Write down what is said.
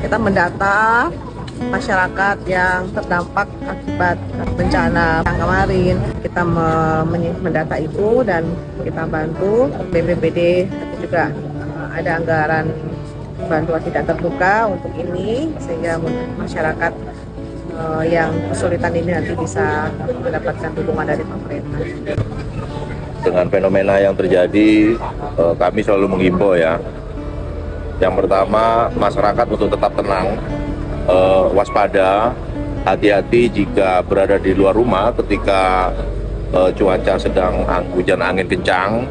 kita mendata masyarakat yang terdampak akibat bencana yang kemarin. Kita mendata itu dan kita bantu BPBD, juga ada anggaran bantuan tidak terbuka untuk ini, sehingga masyarakat yang kesulitan ini nanti bisa mendapatkan dukungan dari pemerintah. Dengan fenomena yang terjadi, kami selalu menghimbau ya. Yang pertama, masyarakat untuk tetap tenang, waspada, hati-hati jika berada di luar rumah ketika cuaca sedang hujan angin kencang.